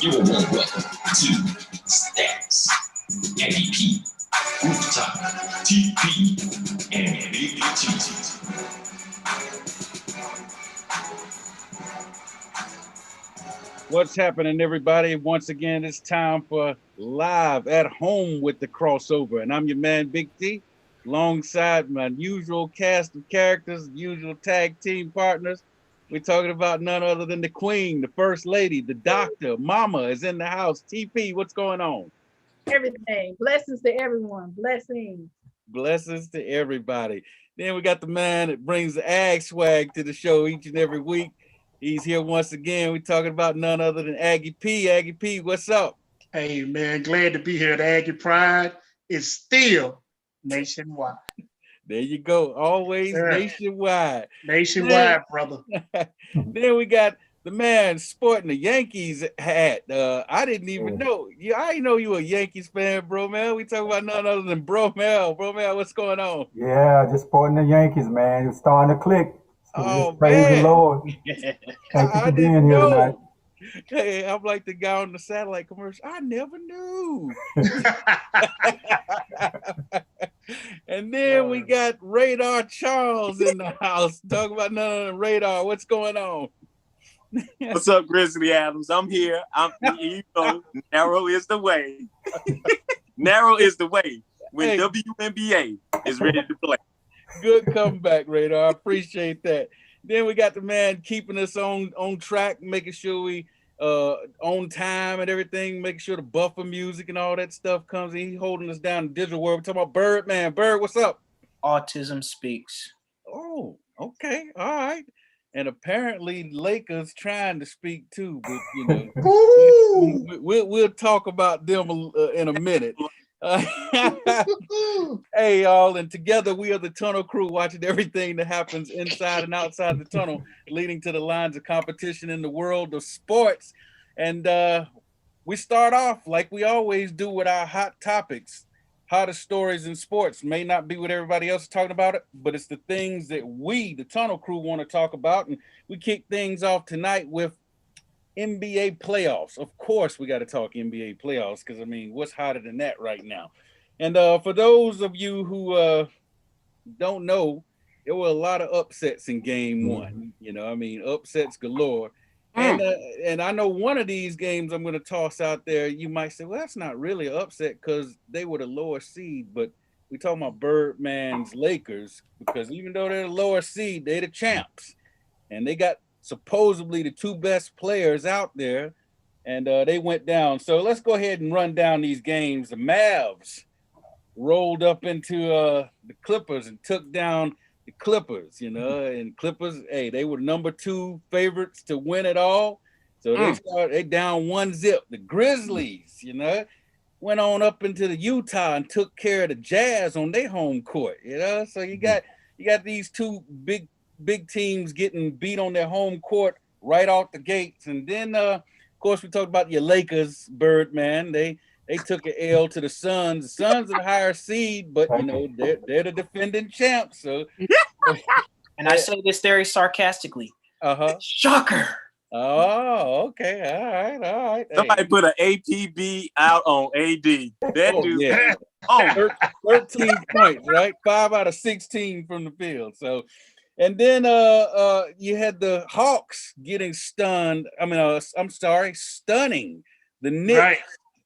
You're warm welcome to Stats, Andy P, Rooftop, TP, and Big T. What's happening, everybody? Once again, it's time for Live at Home with the Crossover. And I'm your man, Big T, alongside my usual cast of characters, usual tag team partners. We're talking about none other than the Queen, the First Lady, the Doctor. Mama is in the house. TP, what's going on? Everything. Blessings to everyone. Blessings. Blessings to everybody. Then we got the man that brings the ag swag to the show each and every week. He's here once again. We're talking about none other than Aggie P. Aggie P, what's up? Hey, man, glad to be here. The Aggie Pride is still nationwide. There you go. Always nationwide. Nationwide, brother. Then we got the man sporting the Yankees hat. I didn't even know. I didn't know you were a Yankees fan, bro, man. We talking about none other than Bro Mel. Bro Mel, what's going on? Yeah, just supporting the Yankees, man. It's starting to click. So Oh, praise man. the Lord. Thank you for being here tonight. Hey, I'm like the guy on the satellite commercial. I never knew. And then we got Radar Charles in the house. Talk about none of the Radar. What's going on? What's up, Grizzly Adams? I'm here. Narrow is the way. Narrow is the way when WNBA is ready to play. Good comeback, Radar. I appreciate that. Then we got the man keeping us on track, making sure we on time and everything, making sure the buffer music and all that stuff comes in. He's holding us down in the digital world. We're talking about Birdman. Bird, what's up? Autism speaks. Oh, okay. All right. And apparently Lakers trying to speak too, but you know, we'll talk about them in a minute. Hey, y'all, and together we are the Tunnel Crew, watching everything that happens inside and outside the tunnel, leading to the lines of competition in the world of sports. And we start off like we always do with our hot topics. Hottest stories in sports may not be what everybody else is talking about, but it's the things that we, the Tunnel Crew, want to talk about. And we kick things off tonight with NBA playoffs. Of course, we got to talk NBA playoffs because, I mean, what's hotter than that right now? And for those of you who don't know, there were a lot of upsets in game one. You know, I mean, upsets galore. And I know one of these games I'm going to toss out there, you might say, well, that's not really an upset because they were the lower seed. But we're talking about Birdman's Lakers because even though they're the lower seed, they're the champs. And they got supposedly the two best players out there, and they went down. So let's go ahead and run down these games. The Mavs rolled up into the Clippers and took down the Clippers, you know, and Clippers, hey, they were number 2 favorites to win it all. So they down 1-0. The Grizzlies, you know, went on up into the Utah and took care of the Jazz on their home court, you know. So you got these two big teams getting beat on their home court right off the gates. And then, of course, we talked about your Lakers, Birdman. They took an L to the Suns. The Suns are the higher seed, but, you know, they're the defending champs. So, and I say this very sarcastically. Shocker. Oh, okay. All right. Somebody put an APB out on AD. That dude. Yeah. 13 points, right? 5 out of 16 from the field. So, and then you had the Hawks getting stunned. Stunning the Knicks. Right.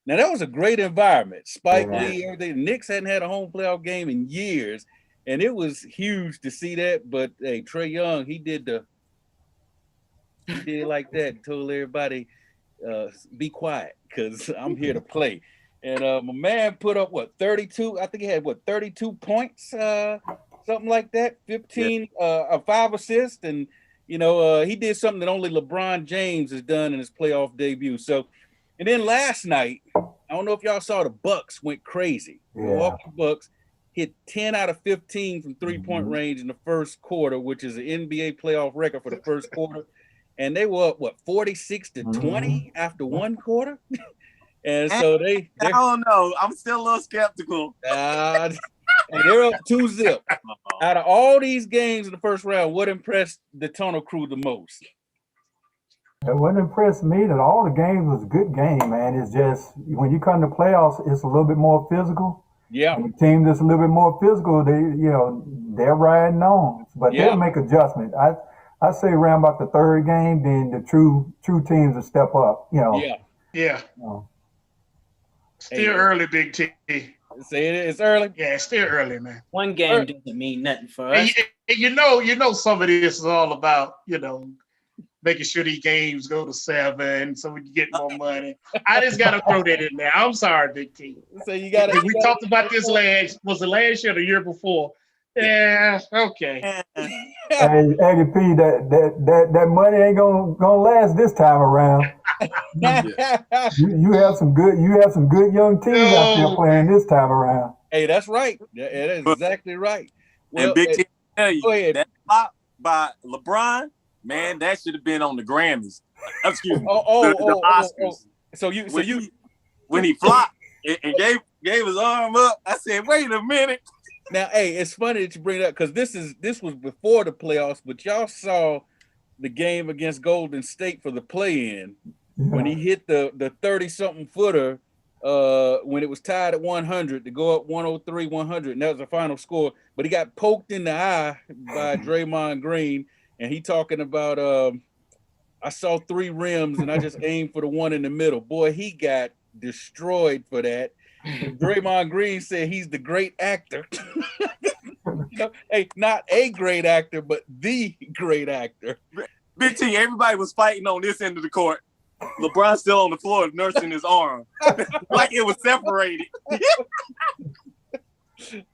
Now, that was a great environment. Spike Lee, everything. The Knicks hadn't had a home playoff game in years, and it was huge to see that. But, hey, Trae Young, he did it like that. Told everybody, be quiet, because I'm here to play. And my man put up, 32? I think he had, 32 points? Something like that, 15, 5 assists. And, you know, he did something that only LeBron James has done in his playoff debut. So, and then last night, I don't know if y'all saw the Bucks went crazy. Milwaukee Bucks hit 10 out of 15 from three-point range in the first quarter, which is an NBA playoff record for the first quarter. And they were up, 46-20 after one quarter? And so I don't know. I'm still a little skeptical. And they're up 2-0. Out of all these games in the first round, what impressed the Tunnel Crew the most? What impressed me that all the games was a good game, man. It's just when you come to playoffs, it's a little bit more physical. Yeah. And the team that's a little bit more physical, they're riding on. But Yeah. they'll make adjustments. I say around about the third game, then the true teams will step up. Yeah. Yeah. Still early, Big T. Say it's early. Yeah, it's still early, man. One game doesn't mean nothing for us. And you know, some of this is all about, making sure these games go to 7 so we can get more money. I just got to throw that in there. I'm sorry, Big T. So you got to. We talked about this was it last year or the year before? Yeah, okay. Hey, Aggie P, that money ain't gonna last this time around. You have some good young teams out there playing this time around. Hey, that's right. That is exactly right. Well, and Big T, tell you, go ahead. that flop by LeBron, man, that should have been on the Grammys. Excuse me, the Oscars. So when he flopped and gave his arm up, I said, "Wait a minute." Now, hey, it's funny that you bring it up because this was before the playoffs, but y'all saw the game against Golden State for the play-in when he hit the 30-something footer when it was tied at 100 to go up 103-100, and that was the final score. But he got poked in the eye by Draymond Green, and he talking about I saw 3 rims and I just aimed for the one in the middle. Boy, he got destroyed for that. Draymond Green said he's the great actor. Hey, not a great actor, but the great actor. Big T, everybody was fighting on this end of the court. LeBron's still on the floor nursing his arm like it was separated.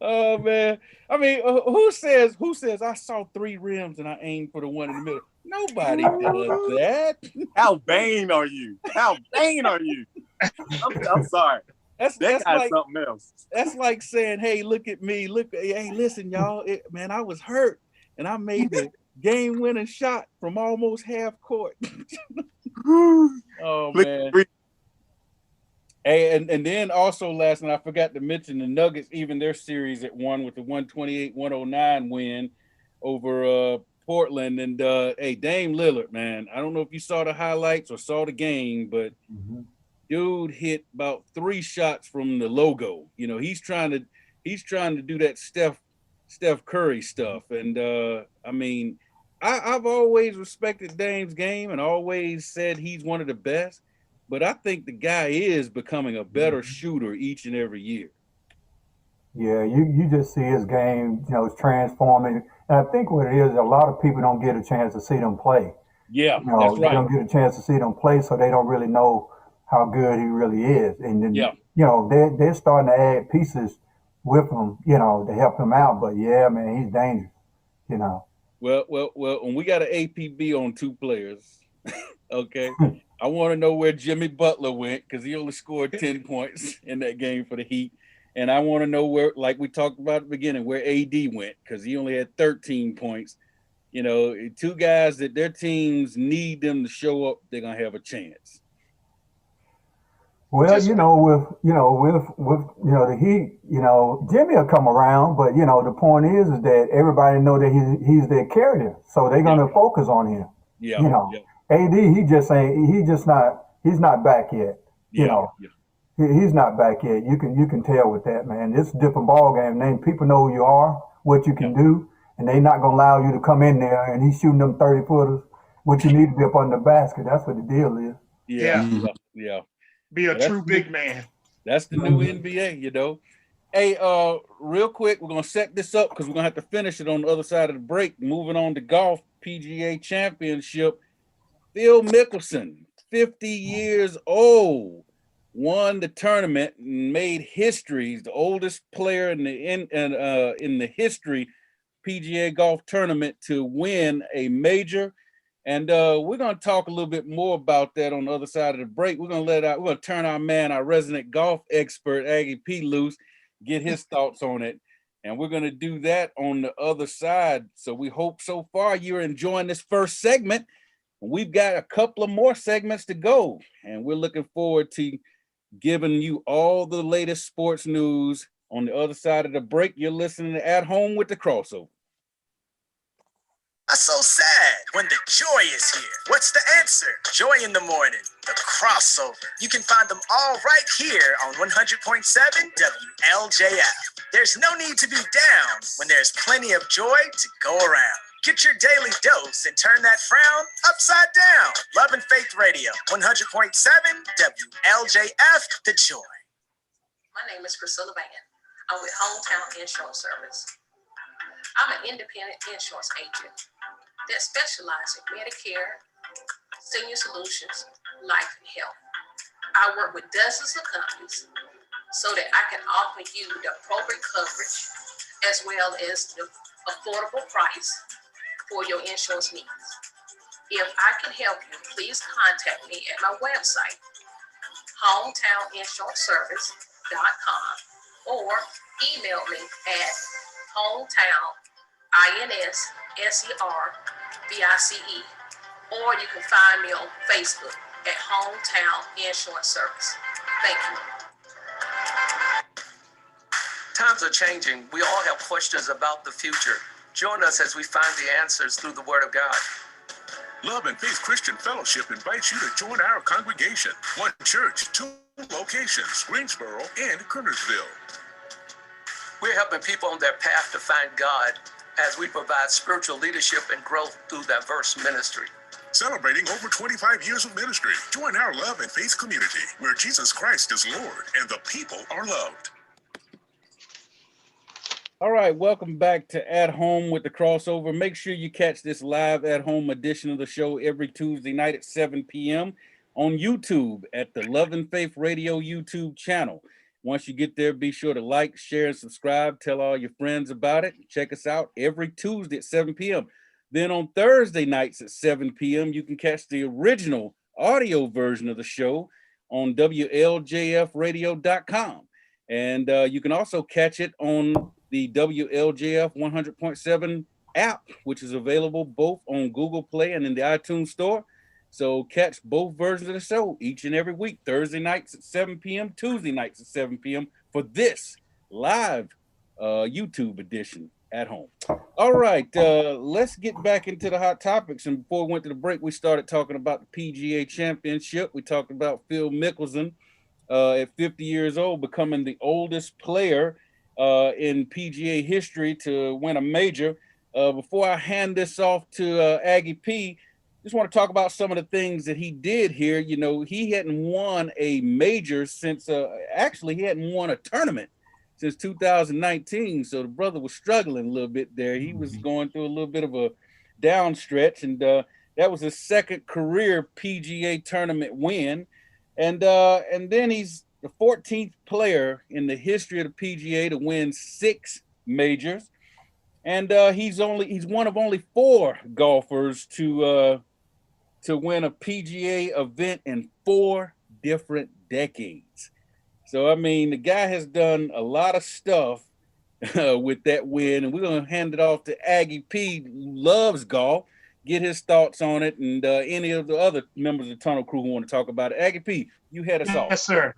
Oh man, I mean, who says I saw 3 rims and I aimed for the one in the middle? Nobody does that. How vain are you? How vain are you? I'm sorry. That's like something else. That's like saying, "Hey, look at me. Hey, listen, y'all. Man, I was hurt, and I made the game-winning shot from almost half court." Oh man. Hey, and then also last night I forgot to mention the Nuggets, even their series at 1 with the 128-109 win over Portland. And hey, Dame Lillard, man, I don't know if you saw the highlights or saw the game, but dude hit about 3 shots from the logo. He's trying to do that Steph Curry stuff. And I mean, I've always respected Dame's game and always said he's one of the best, but I think the guy is becoming a better shooter each and every year. Yeah, you just see his game, it's transforming. And I think what it is, a lot of people don't get a chance to see them play. Yeah, that's right. They don't get a chance to see them play, so they don't really know how good he really is. And then, they're starting to add pieces with him, to help him out. But yeah, man, he's dangerous, Well, and we got an APB on 2 players. Okay. I want to know where Jimmy Butler went because he only scored 10 points in that game for the Heat. And I want to know where, like we talked about at the beginning, where AD went because he only had 13 points. 2 guys that their teams need them to show up, they're going to have a chance. Well, with the Heat, Jimmy will come around, but the point is that everybody know that he's their carrier, so they're gonna focus on him. Yeah. AD, he's not back yet. He's not back yet. You can tell with that, man. It's a different ball game. People know who you are, what you can do, and they're not gonna allow you to come in there and he's shooting them 30-footers. What you need to be up on the basket. That's what the deal is. Yeah. Be a true big man. That's the new NBA, Hey, real quick, we're going to set this up because we're going to have to finish it on the other side of the break. Moving on to golf, PGA Championship. Phil Mickelson, 50 years old, won the tournament and made history. He's the oldest player in the history PGA golf tournament to win a major. And we're going to talk a little bit more about that on the other side of the break. We're going to turn our resident golf expert, Aggie P, loose, get his thoughts on it. And we're going to do that on the other side. So we hope so far you're enjoying this first segment. We've got a couple of more segments to go. And we're looking forward to giving you all the latest sports news on the other side of the break. You're listening to At Home with the Crossover. That's so sad when the joy is here. What's the answer? Joy in the morning, the crossover. You can find them all right here on 100.7 WLJF. There's no need to be down when there's plenty of joy to go around. Get your daily dose and turn that frown upside down. Love and Faith Radio, 100.7 WLJF, The Joy. My name is Priscilla Van. I'm with Hometown Insurance Service. I'm an independent insurance agent that specializes in Medicare, senior solutions, life and health. I work with dozens of companies so that I can offer you the appropriate coverage as well as the affordable price for your insurance needs. If I can help you, please contact me at my website, hometowninsuranceservice.com, or email me at hometowninservice, or you can find me on Facebook at Hometown Insurance Service. Thank you. Times are changing. We all have questions about the future. Join us as we find the answers through the Word of God. Love and Faith Christian Fellowship invites you to join our congregation. One church, 2 locations, Greensboro and Kernersville. We're helping people on their path to find God as we provide spiritual leadership and growth through diverse ministry. Celebrating over 25 years of ministry. Join our Love and Faith community where Jesus Christ is Lord and the people are loved. All right, welcome back to At Home with the Crossover. Make sure you catch this live at home edition of the show every Tuesday night at 7 p.m. on YouTube at the Love and Faith Radio YouTube channel. Once you get there, be sure to like, share, and subscribe. Tell all your friends about it. Check us out every Tuesday at 7 p.m. Then on Thursday nights at 7 p.m., you can catch the original audio version of the show on WLJFradio.com. And you can also catch it on the WLJF 100.7 app, which is available both on Google Play and in the iTunes Store. So catch both versions of the show each and every week, Thursday nights at 7 p.m., Tuesday nights at 7 p.m. for this live YouTube edition at home. All right, let's get back into the hot topics. And before we went to the break, we started talking about the PGA Championship. We talked about Phil Mickelson at 50 years old, becoming the oldest player in PGA history to win a major. Before I hand this off to Aggie P, just want to talk about some of the things that he did here. You know, he hadn't won a major since, actually he hadn't won a tournament since 2019. So the brother was struggling a little bit there. He was going through a little bit of a down stretch, and that was his second career PGA tournament win. And then he's the 14th player in the history of the PGA to win 6 majors. And he's one of only 4 golfers to win a PGA event in 4 different decades. So, I mean, the guy has done a lot of stuff with that win, and we're going to hand it off to Aggie P, who loves golf, get his thoughts on it, and any of the other members of the Tunnel Crew who want to talk about it. Aggie P, you had us off. Yes, sir.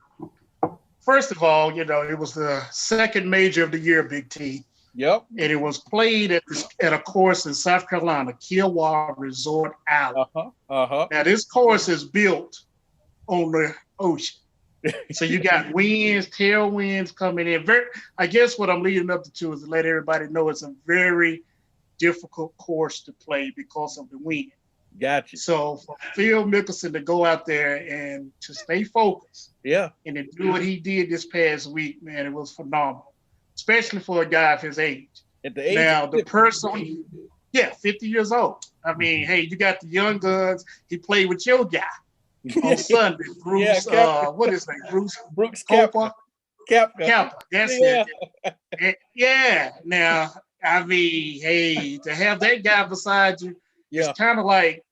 First of all, you know, it was the second major of the year, Big T. Yep. And it was played at a course in South Carolina, Kiowa Resort Island. Now, this course is built on the ocean. So you got winds, tailwinds coming in. I guess what I'm leading up to is to let everybody know it's a very difficult course to play because of the wind. Gotcha. So for Phil Mickelson to go out there and to stay focused, and to do what he did this past week, man, it was phenomenal. Especially for a guy of his age. At the age now, the person, 50 years old. I mean, hey, you got the young guns. He played with your guy on Sunday, Bruce. What is his name? Brooks Koepka. Koepka. That's it. And, now, I mean, hey, to have that guy beside you, it's kind of like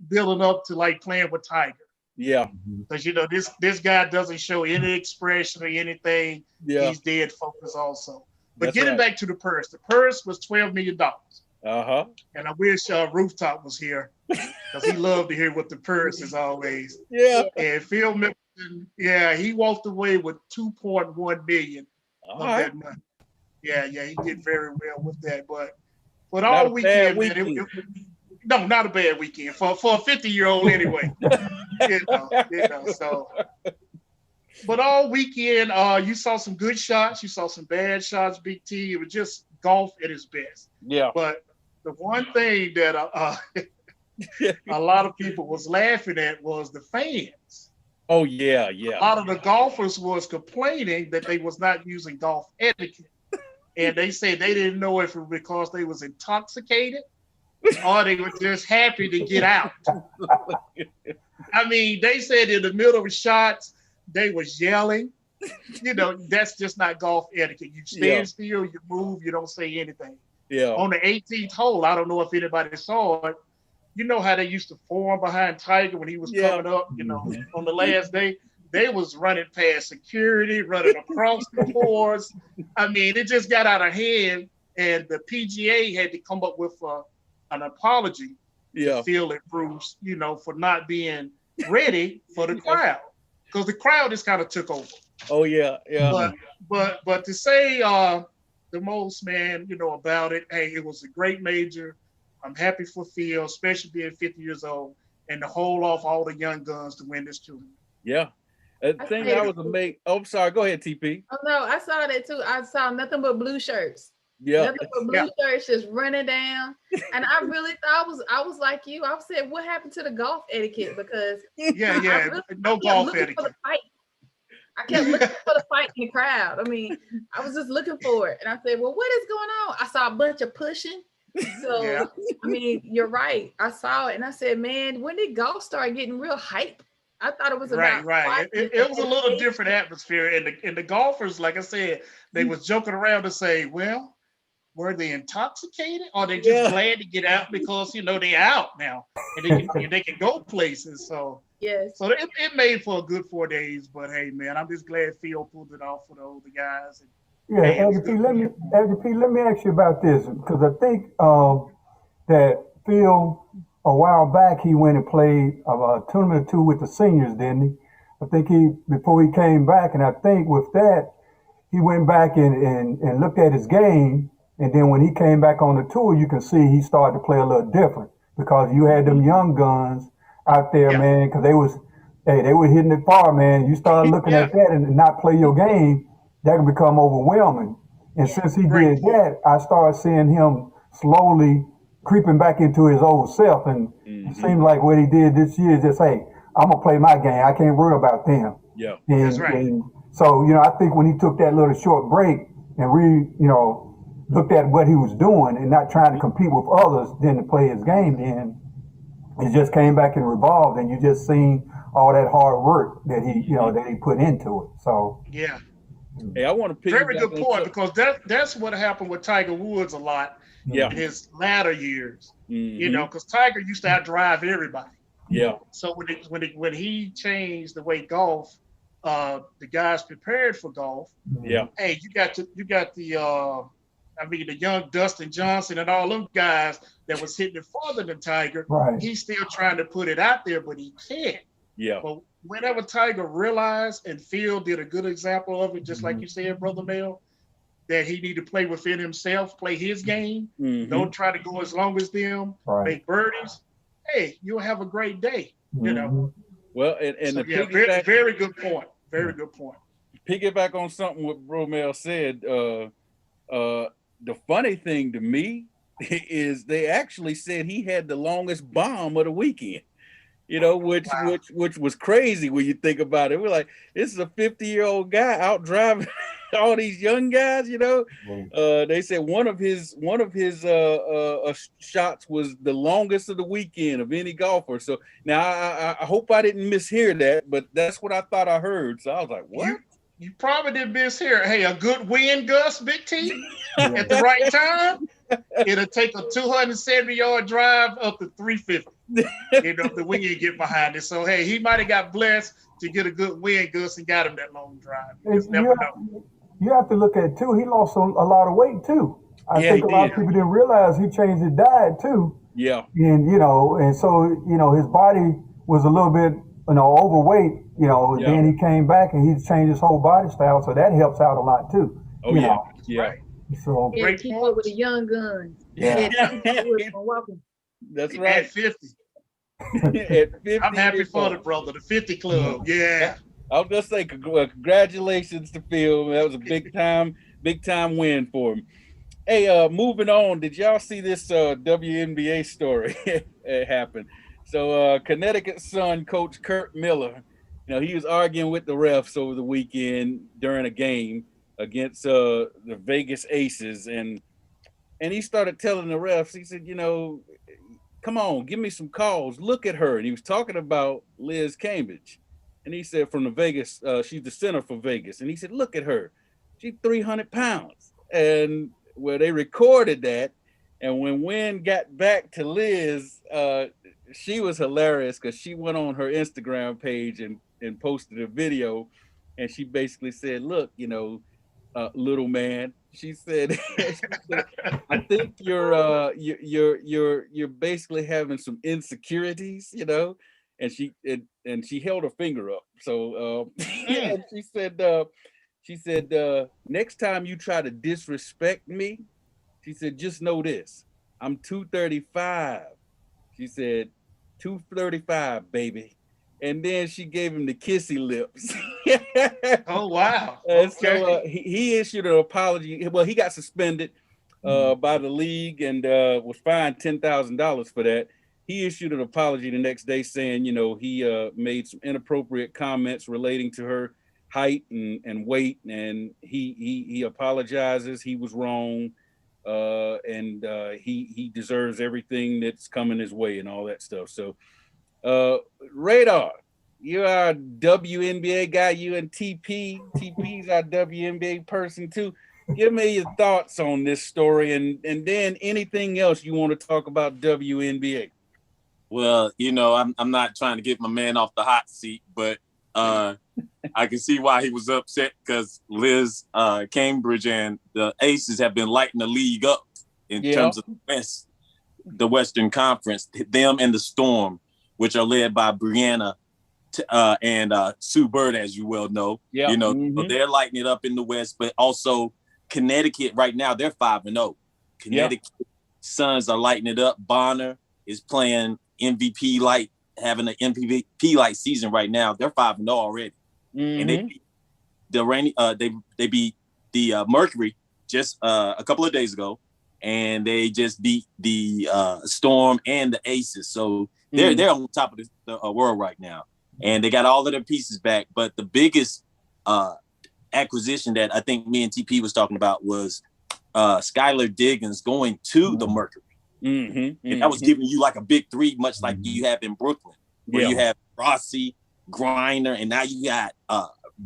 building up to like playing with Tiger. Yeah. Because, you know, this guy doesn't show any expression or anything. Yeah. He's dead focused also. But getting back to the purse was $12 million. And I wish Rooftop was here because he loved to hear what the purse is always. Yeah. And Phil Mickelson, he walked away with $2.1 million of that money. Yeah, he did very well with that. But all weekend, man, No, not a bad weekend for a 50-year-old anyway. So. But all weekend, you saw some good shots. You saw some bad shots, Big T. It was just golf at its best. Yeah. But the one thing that a lot of people was laughing at was the fans. Oh, yeah, yeah. A lot of the golfers was complaining that they was not using golf etiquette. And they said they didn't know if it was because they was intoxicated or they were just happy to get out. I mean, they said in the middle of shots, they was yelling. That's just not golf etiquette. You stand still, you move, you don't say anything. Yeah. On the 18th hole, I don't know if anybody saw it. You know how they used to form behind Tiger when he was coming up, on the last day? They was running past security, running across the course. I mean, it just got out of hand, and the PGA had to come up with an apology to Phil and Bruce, for not being ready for the crowd, because the crowd just kind of took over. Oh yeah, yeah. But to say the most, man, about it, hey, it was a great major. I'm happy for Phil, especially being 50 years old, and to hold off all the young guns to win this tournament. Yeah. The thing that was amazing. Oh, I'm sorry. Go ahead, TP. Oh no, I saw that too. I saw nothing but blue shirts. Yeah. Nothing but blue shirts just running down. And I really thought I was like you. I said, what happened to the golf etiquette? Because no golf etiquette. I kept looking for the fight in the crowd. I mean, I was just looking for it. And I said, well, what is going on? I saw a bunch of pushing. So, I mean, you're right. I saw it and I said, man, when did golf start getting real hype? I thought it was about right. It was a little different atmosphere. And the golfers, like I said, they was joking around to say, well, were they intoxicated or they just glad to get out because, they out now and they can go places. So, so it made for a good 4 days. But, hey, man, I'm just glad Phil pulled it off for the older guys. AGP, let me ask you about this, because I think that Phil, a while back, he went and played a tournament or two with the seniors, didn't he? I think before he came back, and I think with that, he went back and looked at his game, and then when he came back on the tour, you can see he started to play a little different, because you had them young guns out there, man, because they were hitting it far, man. You started looking at that and not play your game, that can become overwhelming. And since he did that, I started seeing him slowly creeping back into his old self. And it seemed like what he did this year is just, hey, I'm going to play my game. I can't worry about them. Yeah, that's right. And so, I think when he took that little short break and looked at what he was doing and not trying to compete with others, then to play his game, then it just came back and revolved, and you just seen all that hard work that he put into it. So hey, I want to pick very good point, because that's what happened with Tiger Woods a lot in his latter years. Because Tiger used to outdrive everybody. Yeah. So when he changed the way golf, the guys prepared for golf. Yeah. Hey, you got the the young Dustin Johnson and all them guys that was hitting it farther than Tiger. Right. He's still trying to put it out there, but he can't. Yeah. But whenever Tiger realized, and Phil did a good example of it, just like you said, Brother Mel, that he need to play within himself, play his game. Don't try to go as long as them, make birdies. Hey, you'll have a great day. Well, and so, very good point. Very good point. Piggyback on something what Bromel said. The funny thing to me is they actually said he had the longest bomb of the weekend. Which was crazy when you think about it. We're like, this is a 50-year-old guy out driving all these young guys. They said one of his shots was the longest of the weekend of any golfer. So now I hope I didn't mishear that, but that's what I thought I heard. So I was like, what? You probably did mishear. Hey, a good wind gust, Big T, at the right time, it'll take a 270-yard drive up to 350. The wind you get behind it. So, hey, he might have got blessed to get a good wind gust and got him that long drive. You just never know. You have to look at it, too. He lost a lot of weight, too. I think a lot of people didn't realize he changed his diet, too. Yeah. And, and so, his body was a little bit, overweight, then he came back and he changed his whole body style. So that helps out a lot, too. Oh, yeah. Right. So keep up with the young guns. Yeah. That's right. At 50. At 50 I'm happy for the brother, the 50 Club. Yeah. I was gonna say congratulations to Phil. That was a big time win for him. Hey, moving on. Did y'all see this WNBA story? It happened. So Connecticut Sun coach Curt Miller, he was arguing with the refs over the weekend during a game against the Vegas Aces, and he started telling the refs, he said, come on, give me some calls. Look at her. And he was talking about Liz Cambridge. And he said from the Vegas, she's the center for Vegas. And he said, look at her. She's 300 pounds. And they recorded that. And when Wynn got back to Liz, she was hilarious because she went on her Instagram page and posted a video. And she basically said, look, little man, she said, I think you're basically having some insecurities, and she held her finger up. So and she said, next time you try to disrespect me, she said, just know this, I'm 235. She said, 235, baby. And then she gave him the kissy lips. Oh, wow. And so he issued an apology. Well, he got suspended by the league and was fined $10,000 for that. He issued an apology the next day saying, he made some inappropriate comments relating to her height and weight, and he apologizes. He was wrong, and he deserves everything that's coming his way and all that stuff. So, Radar, you're our WNBA guy. You and TP. TP's our WNBA person too. Give me your thoughts on this story, and then anything else you want to talk about WNBA. Well, I'm not trying to get my man off the hot seat, but I can see why he was upset because Liz Cambridge and the Aces have been lighting the league up in terms of the Western Conference. Them and the Storm, which are led by Brianna and Sue Bird, as you well know. Yeah. So they're lighting it up in the West, but also Connecticut right now, they're 5-0. Connecticut Suns are lighting it up. Bonner is playing MVP like, having an MVP like season right now. They're 5-0 already. And they beat the Mercury just a couple of days ago, and they just beat the Storm and the Aces. So they're on top of the world right now, and they got all of their pieces back. But the biggest acquisition that I think me and TP was talking about was Skylar Diggins going to the Mercury. And that was giving you like a big three, much like you have in Brooklyn, where you have Rossi, Griner, and now you got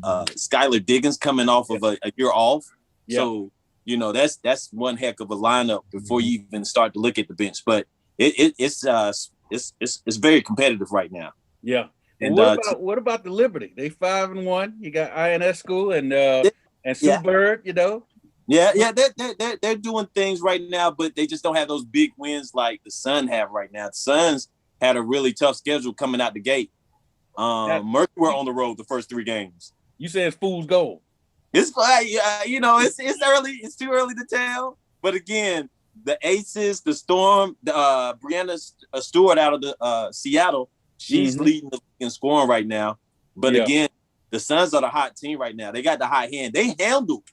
Skylar Diggins coming off of a year off. So that's one heck of a lineup before you even start to look at the bench. But it's very competitive right now. Yeah. And what about the Liberty? They 5-1. You got Ionescu and Sue Bird. They're doing things right now, but they just don't have those big wins like the Sun have right now. The Suns had a really tough schedule coming out the gate. Mercury were on the road the first 3 games. You said it's fool's gold. It's it's early. It's too early to tell. But again, the Aces, the Storm, Brianna Stewart out of the Seattle, she's leading the league in scoring right now. But again, the Suns are the hot team right now. They got the hot hand. They handled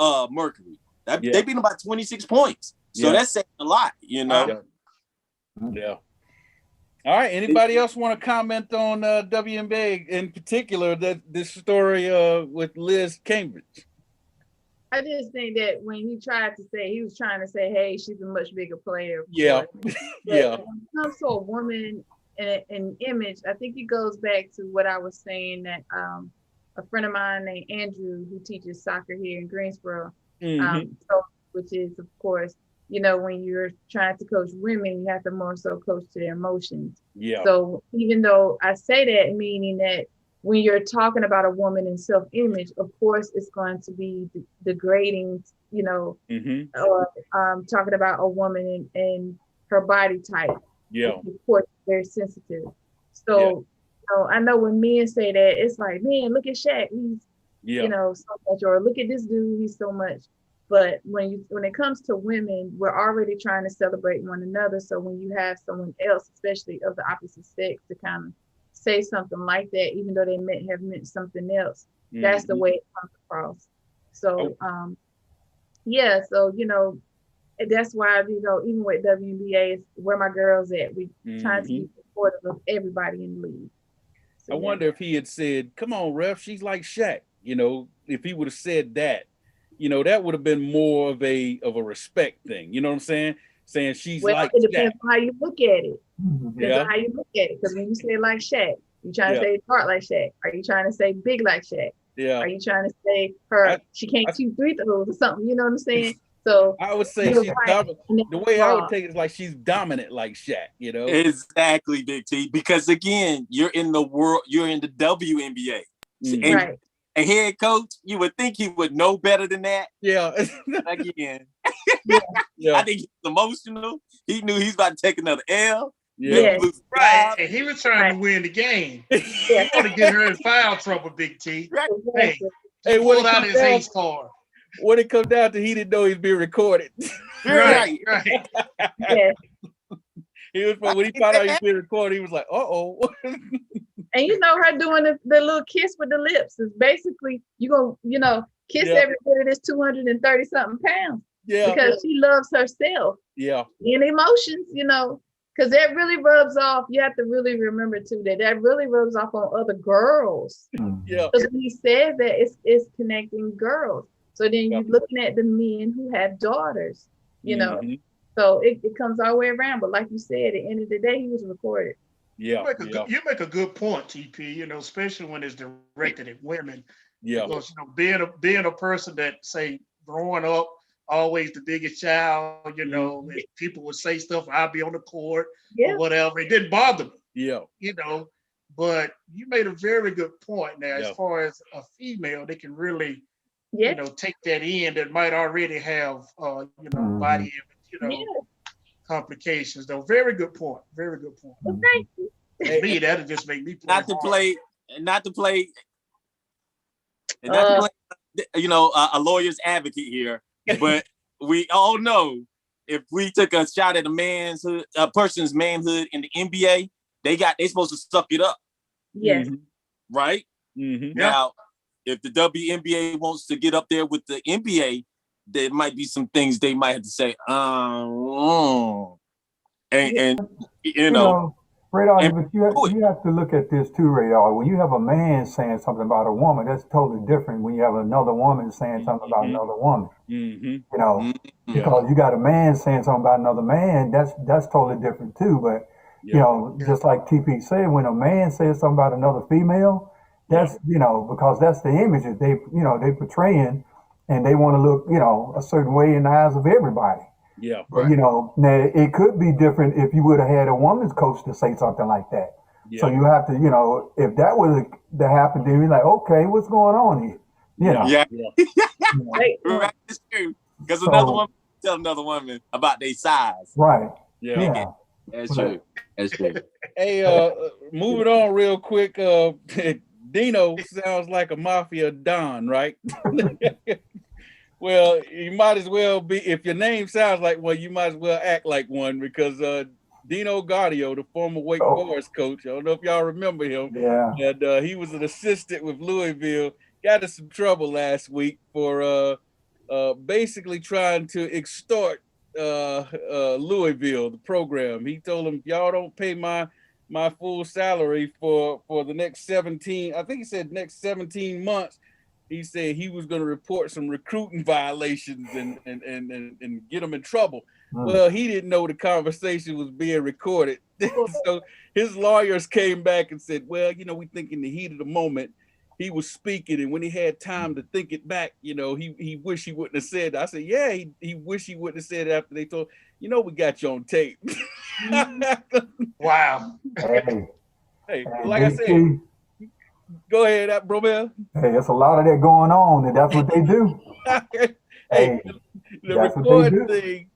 Mercury. They beat them by 26 points. So that's saying a lot, Yeah. All right. Anybody else want to comment on WNBA, in particular, this story with Liz Cambridge? I just think that when he was trying to say, hey, she's a much bigger player. Yeah. When it comes to a woman and image, I think it goes back to what I was saying that a friend of mine named Andrew, who teaches soccer here in Greensboro, which is, of course, when you're trying to coach women, you have to more so coach to their emotions. Yeah. So even though I say that, meaning that when you're talking about a woman in self-image, of course, it's going to be degrading, or talking about a woman and her body type. Yeah. Of course, very sensitive. So, I know when men say that, it's like, man, look at Shaq. He's, so much, or look at this dude, he's so much. But when it comes to women, we're already trying to celebrate one another. So when you have someone else, especially of the opposite sex, to kind of say something like that, even though they have meant something else, that's the way it comes across. So yeah, so that's why even with WNBA, is where my girls at. We trying to be supportive of everybody in the league. So, I wonder if he had said, "Come on, ref, she's like Shaq." If he would have said that. That would have been more of a respect thing. You know what I'm saying? Saying she's like it depends Shaq. on how you look at it. Depends on how you look at it. Because when you say like Shaq, you trying to say short like Shaq. Are you trying to say big like Shaq? Yeah. Are you trying to say she can't shoot 3 throws or something? You know what I'm saying? So I would say she's dominant. The way I would take it is like she's dominant like Shaq. Exactly, Big T. Because again, you're in the WNBA. Right. A head coach, you would think he would know better than that. Yeah. Again. Yeah. I think he's emotional. He knew he's about to take another L. Yeah. Right. And he was trying to win the game. He want to get her in foul trouble, Big T. Right. He pulled out his ace card. When it comes down to, he didn't know he's being recorded. Right. Yeah. When he found out he was being recorded, he was like, "Uh-oh." And her doing the little kiss with the lips is basically you gonna kiss everybody that's 230 something pounds. Yeah. Because she loves herself. Yeah. And emotions, because that really rubs off. You have to really remember too that really rubs off on other girls. Yeah. Because when he says that, it's connecting girls. So then you're looking at the men who have daughters, So it comes all the way around. But like you said, at the end of the day, he was recorded. Yeah. You make a good point, TP, especially when it's directed at women. Yeah. Because being a person that, say, growing up, always the biggest child, people would say stuff, I'll be on the court or whatever. It didn't bother me. Yeah. But you made a very good point now, as far as a female, they can really take that in that might already have body image, complications, though. Very good point. Very good point. Well, thank you. Me, that'll just make me not to play a lawyer's advocate here, but we all know if we took a shot at a person's manhood in the NBA, they supposed to suck it up. Yes. Right? Mm-hmm. Now, if the WNBA wants to get up there with the NBA, there might be some things they might have to say, Radar, but you have to look at this too, Radar. When you have a man saying something about a woman, that's totally different when you have another woman saying something about another woman. Because you got a man saying something about another man, that's totally different too. But just like TP said, when a man says something about another female, that's because that's the image that they portraying, and they want to look a certain way in the eyes of everybody. Yeah. But, now it could be different if you would have had a woman's coach to say something like that. Yeah. So you have to, if that was to happen, then you're like, okay, what's going on here? Yeah. Right. It's true. Because another woman tell another woman about their size. Right. Yeah. That's true. That's true. Hey, moving on real quick. Dino sounds like a mafia don, right? Well, you might as well be, if your name sounds like one, you might as well act like one, because Dino Gaudio, the former Wake Forest coach, I don't know if y'all remember him. Yeah. And he was an assistant with Louisville, got in some trouble last week for basically trying to extort Louisville, the program. He told them, if y'all don't pay my full salary for the next 17, I think he said next 17 months, he said he was going to report some recruiting violations and get them in trouble. Well, he didn't know the conversation was being recorded. So his lawyers came back and said, well, we think in the heat of the moment, he was speaking, and when he had time to think it back, he wished he wouldn't have said that. I said, yeah, he wished he wouldn't have said it after they told, we got you on tape. Wow. Hey, like I said, go ahead, Bromell. Hey, there's a lot of that going on, and that's what they do. Hey, the recording thing.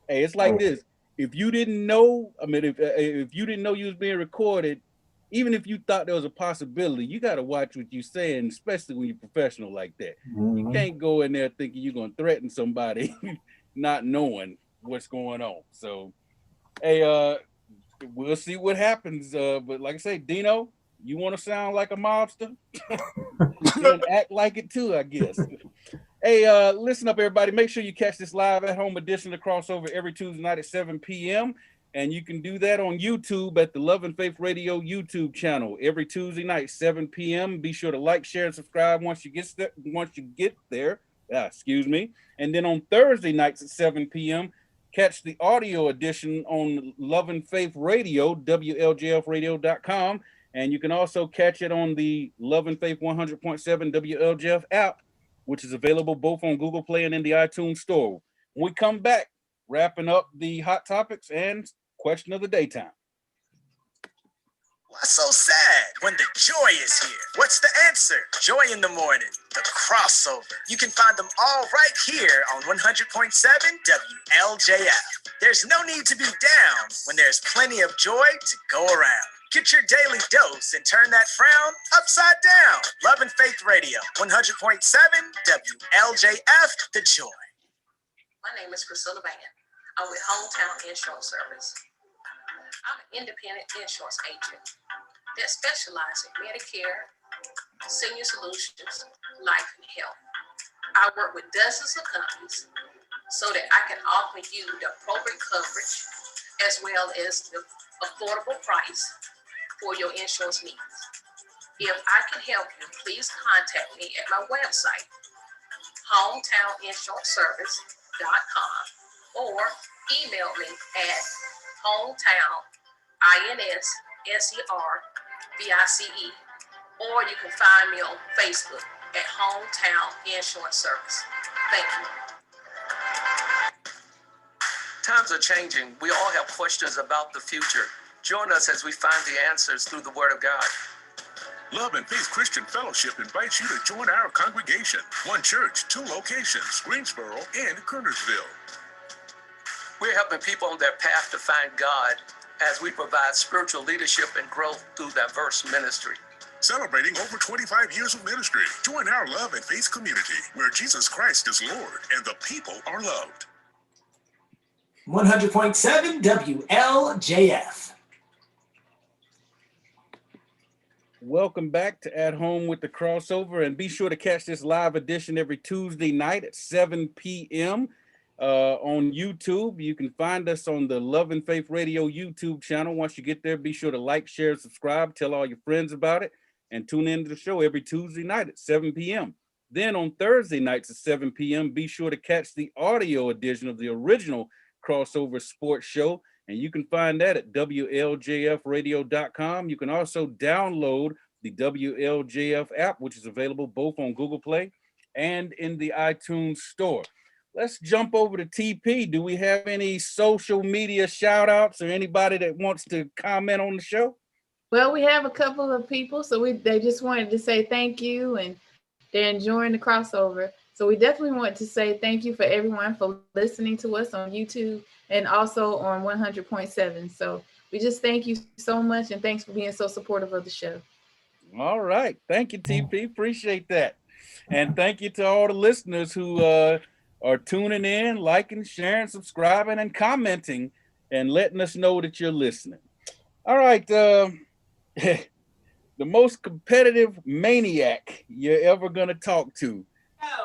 Hey, it's like this. If you didn't know, if you didn't know you was being recorded, even if you thought there was a possibility, you got to watch what you're saying, especially when you're professional like that. You can't go in there thinking you're going to threaten somebody, not knowing what's going on. So, hey, we'll see what happens. But like I say, Dino, you want to sound like a mobster? And act like it too, I guess. Hey, listen up, everybody. Make sure you catch this live at home edition of Crossover every Tuesday night at 7 p.m. And you can do that on YouTube at the Love and Faith Radio YouTube channel every Tuesday night, 7 p.m. Be sure to like, share, and subscribe once you get there. Excuse me. And then on Thursday nights at 7 p.m., catch the audio edition on Love and Faith Radio, WLJFradio.com. And you can also catch it on the Love and Faith 100.7 WLJF app, which is available both on Google Play and in the iTunes Store. When we come back, wrapping up the hot topics and question of the daytime. Why so sad when the joy is here? What's the answer? Joy in the morning, the crossover. You can find them all right here on 100.7 WLJF. There's no need to be down when there's plenty of joy to go around. Get your daily dose and turn that frown upside down. Love and Faith Radio, 100.7 WLJF, the joy. My name is Priscilla Van. I'm with Hometown Insurance Service. I'm an independent insurance agent that specializes in Medicare, senior solutions, life and health. I work with dozens of companies so that I can offer you the appropriate coverage as well as the affordable price for your insurance needs. If I can help you, please contact me at my website, hometowninsuranceservice.com, or email me at hometown.inservice, or you can find me on Facebook at Hometown Insurance Service. Thank you. Times are changing. We all have questions about the future. Join us as we find the answers through the Word of God. Love and Faith Christian Fellowship invites you to join our congregation. One church, 2 locations, Greensboro and Kernersville. We're helping people on their path to find God as we provide spiritual leadership and growth through diverse ministry. Celebrating over 25 years of ministry, join our Love and Faith community where Jesus Christ is Lord and the people are loved. 100.7 WLJF. Welcome back to At Home with the Crossover, and be sure to catch this live edition every Tuesday night at 7 p.m. On YouTube. You can find us on the Love and Faith Radio YouTube channel. Once you get there, be sure to like, share, subscribe, tell all your friends about it, and tune in to the show every Tuesday night at 7 p.m. Then on Thursday nights at 7 p.m., be sure to catch the audio edition of the original Crossover Sports Show, and you can find that at WLJFradio.com. You can also download the WLJF app, which is available both on Google Play and in the iTunes Store. Let's jump over to TP. Do we have any social media shout outs or anybody that wants to comment on the show? Well, we have a couple of people, so they just wanted to say thank you, and they're enjoying the crossover. So we definitely want to say thank you for everyone for listening to us on YouTube and also on 100.7. So we just thank you so much, and thanks for being so supportive of the show. All right. Thank you, TP. Appreciate that. And thank you to all the listeners who are tuning in, liking, sharing, subscribing, and commenting, and letting us know that you're listening. All right. The most competitive maniac you're ever going to talk to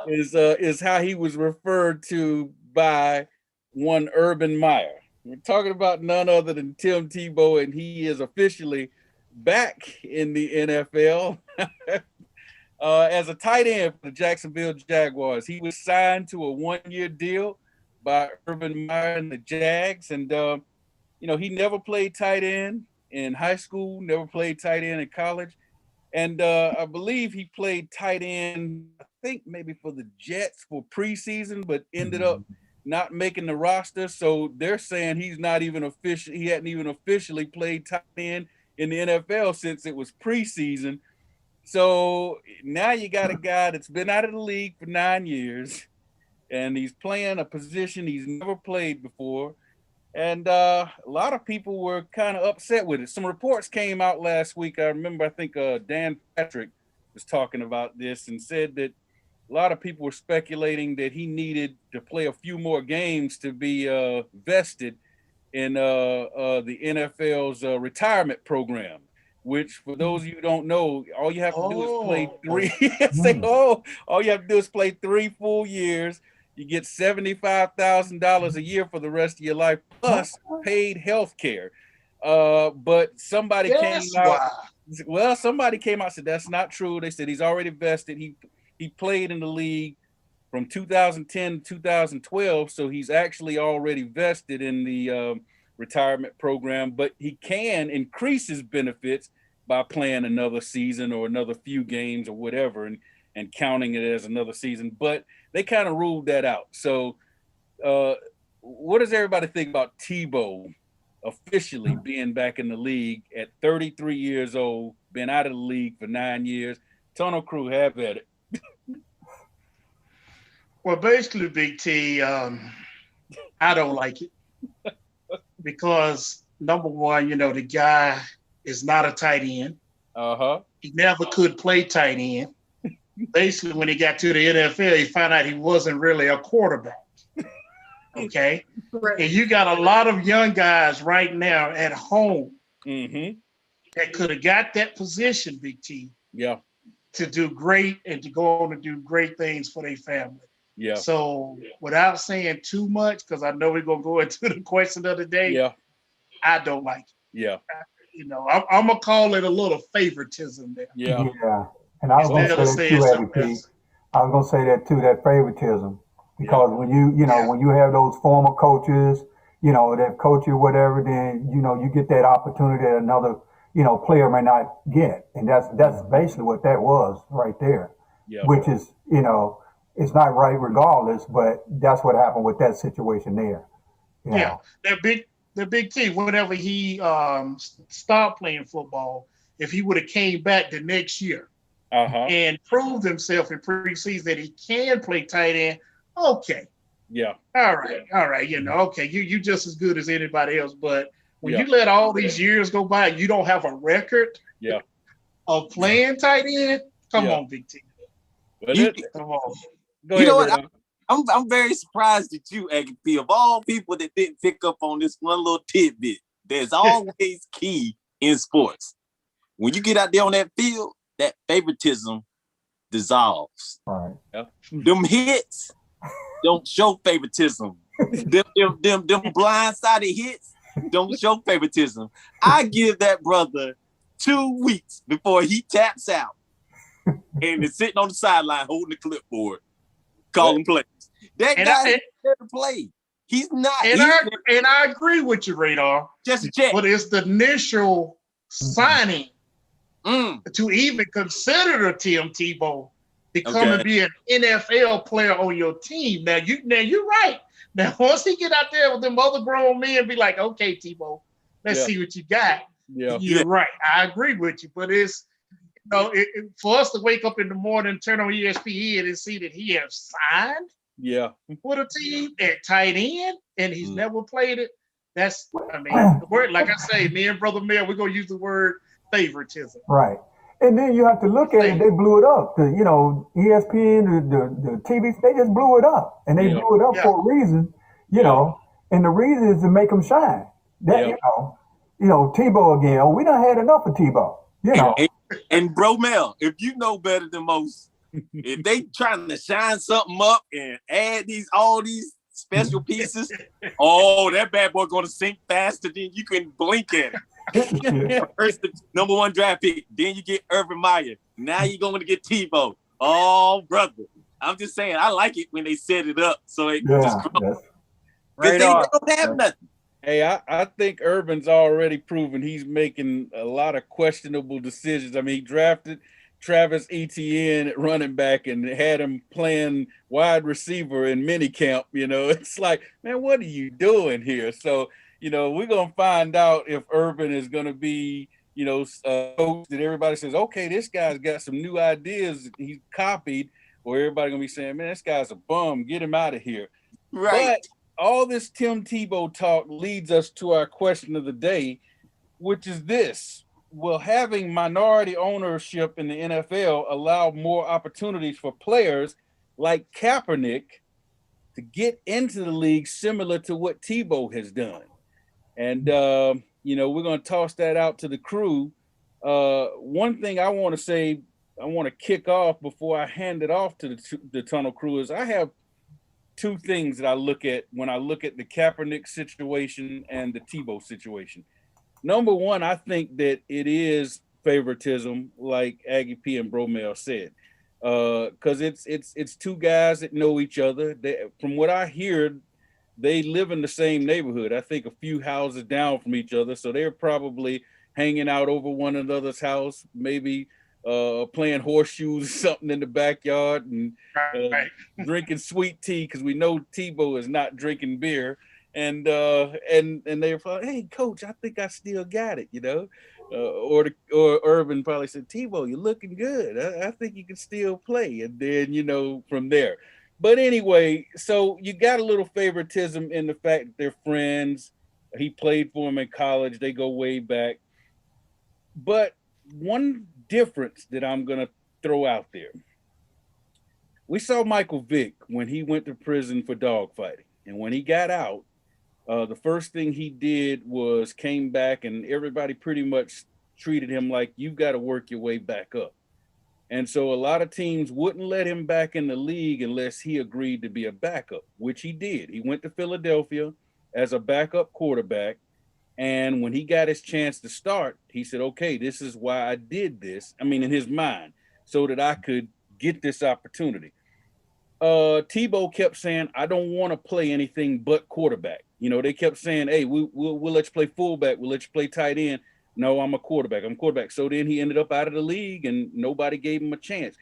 is how he was referred to by one Urban Meyer. We're talking about none other than Tim Tebow, and he is officially back in the NFL as a tight end for the Jacksonville Jaguars. He was signed to a one-year deal by Urban Meyer and the Jags, and he never played tight end in high school, never played tight end in college, and I believe he played tight end, I think maybe for the Jets for preseason, but ended up not making the roster. So they're saying he hadn't even officially played tight end in the NFL since it was preseason. So now you got a guy that's been out of the league for 9 years, and he's playing a position he's never played before. And a lot of people were kind of upset with it. Some reports came out last week. I remember, I think Dan Patrick was talking about this and said that a lot of people were speculating that he needed to play a few more games to be vested in the NFL's retirement program, which for those of you who don't know, all you have to do is play all you have to do is play 3 full years. You get $75,000 a year for the rest of your life, plus paid health care. But somebody came out. Well, somebody came out and said that's not true. They said he's already vested. He played in the league from 2010 to 2012, so he's actually already vested in the retirement program. But he can increase his benefits by playing another season or another few games or whatever, and counting it as another season. But they kind of ruled that out. So what does everybody think about Tebow officially being back in the league at 33 years old, been out of the league for 9 years? Tunnel Crew, have at it. Well, basically, Big T, I don't like it because, number one, the guy is not a tight end. He never could play tight end. Basically, when he got to the NFL, he found out he wasn't really a quarterback. Okay? Right. And you got a lot of young guys right now at home that could have got that position, Big T. Yeah. To do great and to go on to do great things for their family. Yeah. So without saying too much, because I know we're going to go into the question of the day, I don't like it. Yeah. I'm going to call it a little favoritism there. Yeah. Yeah. And I was going to say that too, I was going to say that too, that favoritism. Because when when you have those former coaches, that coach you whatever, then, you get that opportunity that another, player may not get. And that's basically what that was right there. Yeah. Which is, it's not right regardless, but that's what happened with that situation there. Yeah. The big T, whenever he stopped playing football, if he would have came back the next year and proved himself in preseason that he can play tight end, okay. Yeah. All right. Okay. You just as good as anybody else. But when you let all these years go by, you don't have a record of playing tight end. Come on, Big T. Come on. Go ahead, I'm very surprised at you, Agape. Of all people that didn't pick up on this one little tidbit, there's always key in sports. When you get out there on that field, that favoritism dissolves. All right. Yeah. Them hits don't show favoritism. them blindsided hits don't show favoritism. I give that brother 2 weeks before he taps out and is sitting on the sideline holding the clipboard, calling plays. That guy is there to play. He's not. And I agree with you, Radar. Just check. But it's the initial signing to even consider the Tim Tebow to be an NFL player on your team. Now you're right. Now once he get out there with them other grown men, be like, okay, Tebow, let's see what you got. Yeah, you're right. I agree with you. But it's for us to wake up in the morning, turn on ESPN and see that he has signed for the team at tight end and he's never played it. That's the word, like I say, me and Brother Mayor, we're gonna use the word favoritism. Right. And then you have to look at it, they blew it up. ESPN, the TV, they just blew it up. And they blew it up for a reason, and the reason is to make them shine. That Tebow again. We done had enough of Tebow. And Bro Mel, if you know better than most, if they trying to shine something up and add all these special pieces, that bad boy gonna sink faster than you can blink at it. First, the number 1 draft pick, then you get Urban Meyer. Now you're going to get Tebow. Oh, brother. I'm just saying, I like it when they set it up so it just grows. Right, they don't have nothing. Hey, I think Urban's already proven he's making a lot of questionable decisions. I mean, he drafted Travis Etienne at running back and had him playing wide receiver in minicamp. It's like, man, what are you doing here? So, we're going to find out if Urban is going to be, a coach that everybody says, okay, this guy's got some new ideas he's copied, or everybody going to be saying, man, this guy's a bum, get him out of here. Right. all this Tim Tebow talk leads us to our question of the day, which is this: will having minority ownership in the NFL allow more opportunities for players like Kaepernick to get into the league, similar to what Tebow has done? And, we're going to toss that out to the crew. One thing I want to say, I want to kick off before I hand it off to the Tunnel Crew is I have two things that I look at when I look at the Kaepernick situation and the Tebow situation. Number one, I think that it is favoritism, like Aggie P and Bromel said, because it's two guys that know each other. From what I hear, they live in the same neighborhood. I think a few houses down from each other, so they're probably hanging out over one another's house, maybe playing horseshoes or something in the backyard, and drinking sweet tea, because we know Tebow is not drinking beer. And they're like, hey, coach, I think I still got it, or Urban probably said, Tebow, you're looking good. I think you can still play. And then, from there. But anyway, so you got a little favoritism in the fact that they're friends. He played for him in college. They go way back. But one difference that I'm going to throw out there. We saw Michael Vick when he went to prison for dogfighting. And when he got out, the first thing he did was came back, and everybody pretty much treated him like, you got to work your way back up. And so a lot of teams wouldn't let him back in the league unless he agreed to be a backup, which he did. He went to Philadelphia as a backup quarterback. And when he got his chance to start, he said, okay, this is why I did this. I mean, in his mind, so that I could get this opportunity. Tebow kept saying, I don't want to play anything but quarterback. They kept saying, hey, we'll let you play fullback. We'll let you play tight end. No, I'm a quarterback. So then he ended up out of the league and nobody gave him a chance.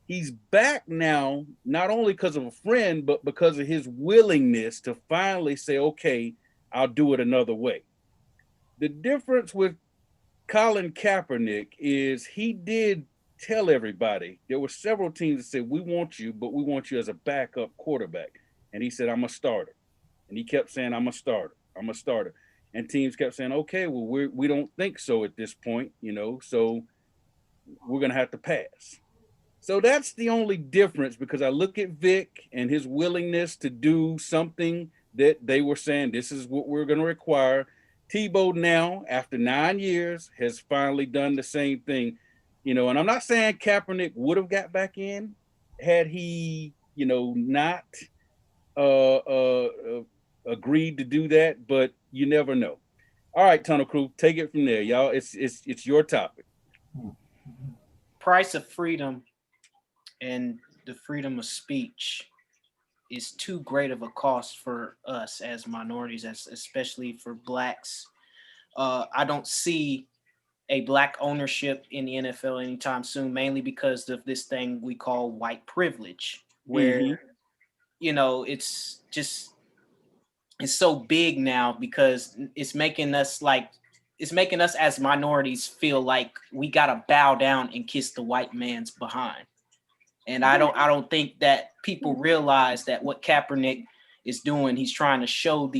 He's back now, not only because of a friend, but because of his willingness to finally say, okay, I'll do it another way. The difference with Colin Kaepernick is he did tell everybody, there were several teams that said, we want you, but we want you as a backup quarterback. And he said, I'm a starter. And he kept saying, I'm a starter. I'm a starter. And teams kept saying, okay, well, we don't think so at this point, so we're going to have to pass. So that's the only difference, because I look at Vic and his willingness to do something that they were saying, this is what we're going to require. Tebow now, after 9 years, has finally done the same thing. And I'm not saying Kaepernick would have got back in had he, not agreed to do that, but you never know. All right, Tunnel Crew, take it from there, y'all. It's your topic. Price of freedom and the freedom of speech is too great of a cost for us as minorities, especially for Blacks. I don't see a Black ownership in the NFL anytime soon, mainly because of this thing we call white privilege, where, it's so big now because it's making us as minorities feel like we gotta bow down and kiss the white man's behind. And I don't think that people realize that what Kaepernick is doing, he's trying to show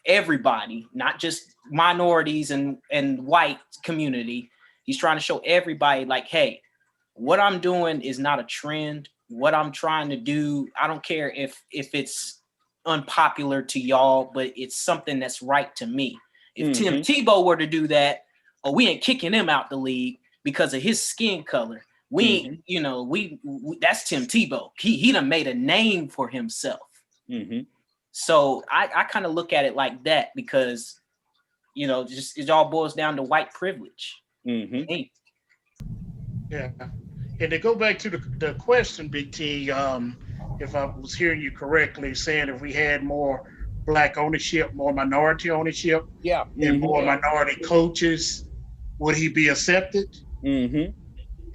everybody, not just minorities and white community. He's trying to show everybody like, hey, what I'm doing is not a trend. What I'm trying to do, I don't care if it's unpopular to y'all, but it's something that's right to me. If Tim Tebow were to do that, we ain't kicking him out the league because of his skin color. We that's Tim Tebow. He done made a name for himself. So I kind of look at it like that because, just it all boils down to white privilege. Yeah. And to go back to the question, Big T, if I was hearing you correctly, saying if we had more Black ownership, more minority ownership, and more minority coaches, would he be accepted?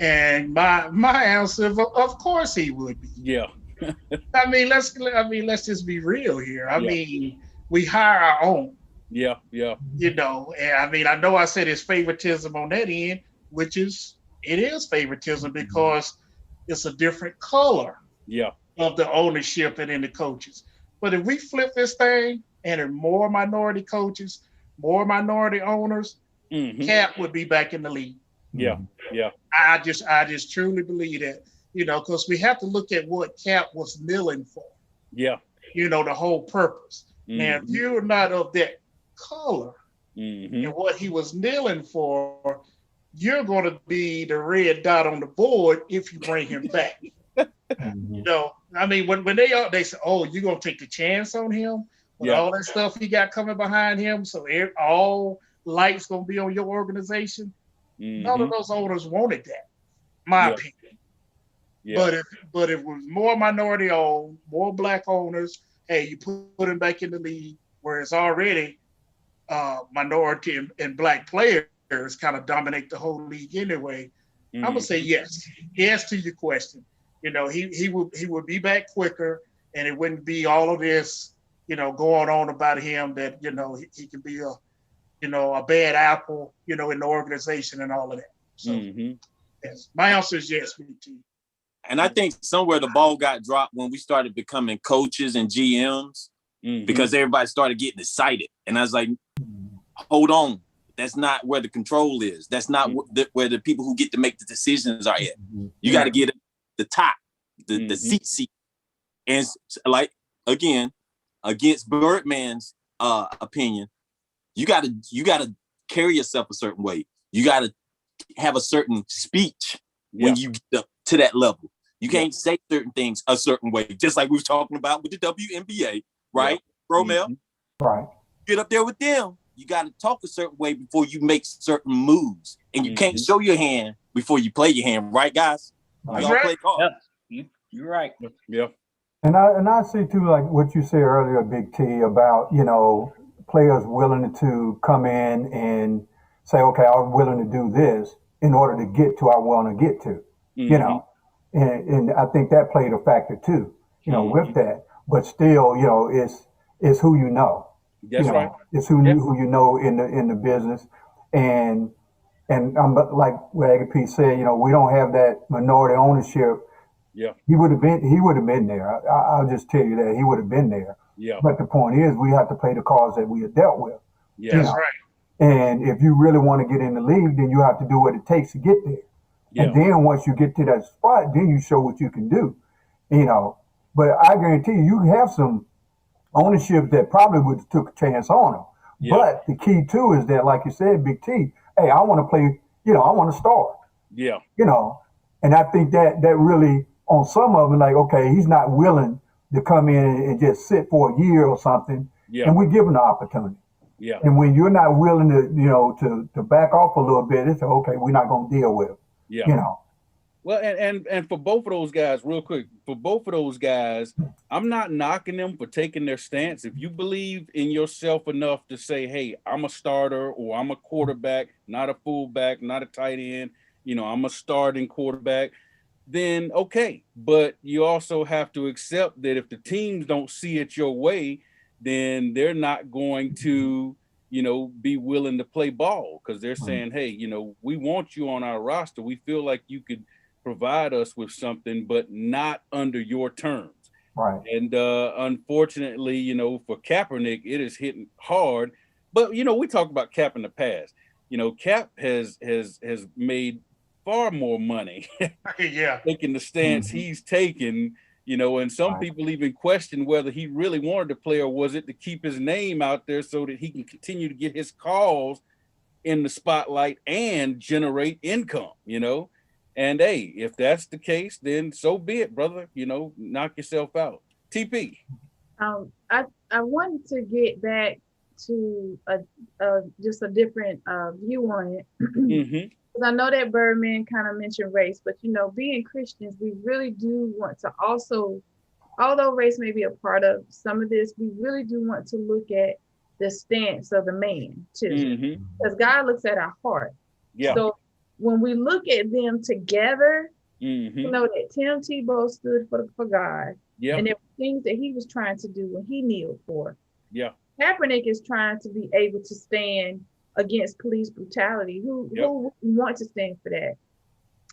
And my answer, of course he would be. Yeah. let's just be real here. I mean, we hire our own. Yeah. And I know I said it's favoritism on that end, it is favoritism because it's a different color of the ownership and in the coaches. But if we flip this thing and there are more minority coaches, more minority owners, Cap would be back in the league. Yeah, yeah. I just truly believe that, because we have to look at what Cap was kneeling for. Yeah. The whole purpose. Now, if you're not of that color and what he was kneeling for, you're going to be the red dot on the board if you bring him back. I mean, when they say, oh, you're going to take the chance on him with all that stuff he got coming behind him, so all lights going to be on your organization. None of those owners wanted that, my opinion. Yeah. But if it was more minority owned, more black owners, hey, you put him back in the league where it's already minority and black players kind of dominate the whole league anyway. I'm gonna say yes to your question. He would be back quicker, and it wouldn't be all of this, going on about him that he can be a bad apple, in the organization and all of that. So yes, my answer is yes, BT. And I think somewhere the ball got dropped when we started becoming coaches and GMs because everybody started getting excited. And I was like, hold on. That's not where the control is. That's not where the people who get to make the decisions are at. You got to get the top, the seat. And like, again, against Birdman's opinion, you got to carry yourself a certain way. You got to have a certain speech when you get up to that level. You can't say certain things a certain way, just like we were talking about with the WNBA, right, Romel? Right. Get up there with them. You got to talk a certain way before you make certain moves, and you can't show your hand before you play your hand, right, guys? Y'all play cards. You're right. Yeah. And I see too, like what you said earlier, Big T, about players willing to come in and say, okay, I'm willing to do this in order to get to where I want to get to, And I think that played a factor too, with that. But still, it's who you know. That's right. It's who you know in the business, and I'm like what Agape said. We don't have that minority ownership. Yeah. He would have been there. I'll just tell you that he would have been there. Yeah. But the point is, we have to play the cards that we have dealt with. Yeah. That's right. And if you really want to get in the league, then you have to do what it takes to get there. Yeah. And then once you get to that spot, then you show what you can do, But I guarantee you have some ownership that probably would have took a chance on him. Yeah. But the key too is that, like you said, Big T, hey, I want to play, I want to start. Yeah. And I think that really, on some of them, like, okay, he's not willing to come in and just sit for a year or something. Yeah. And we give him the opportunity. Yeah. And when you're not willing to, to back off a little bit, it's okay, we're not going to deal with it. Yeah. Well, and for both of those guys, real quick, I'm not knocking them for taking their stance. If you believe in yourself enough to say, hey, I'm a starter or I'm a quarterback, not a fullback, not a tight end, I'm a starting quarterback, then okay. But you also have to accept that if the teams don't see it your way, then they're not going to be willing to play ball because they're saying, hey, we want you on our roster. We feel like you could provide us with something, but not under your terms. Right. And unfortunately, for Kaepernick, it is hitting hard. But, we talked about Cap in the past. Cap has made far more money taking the stance he's taken. And some people even question whether he really wanted to play or was it to keep his name out there so that he can continue to get his calls in the spotlight and generate income, And hey, if that's the case, then so be it, brother. Knock yourself out. TP. I wanted to get back to just a different view on it. Because I know that Birdman kind of mentioned race, but being Christians, we really do want to also, although race may be a part of some of this, we really do want to look at the stance of the man too, because God looks at our heart. Yeah. So when we look at them together, that Tim Tebow stood for God, and there were things that he was trying to do when he kneeled for. Yeah. Kaepernick is trying to be able to stand against police brutality, who want to stand for that.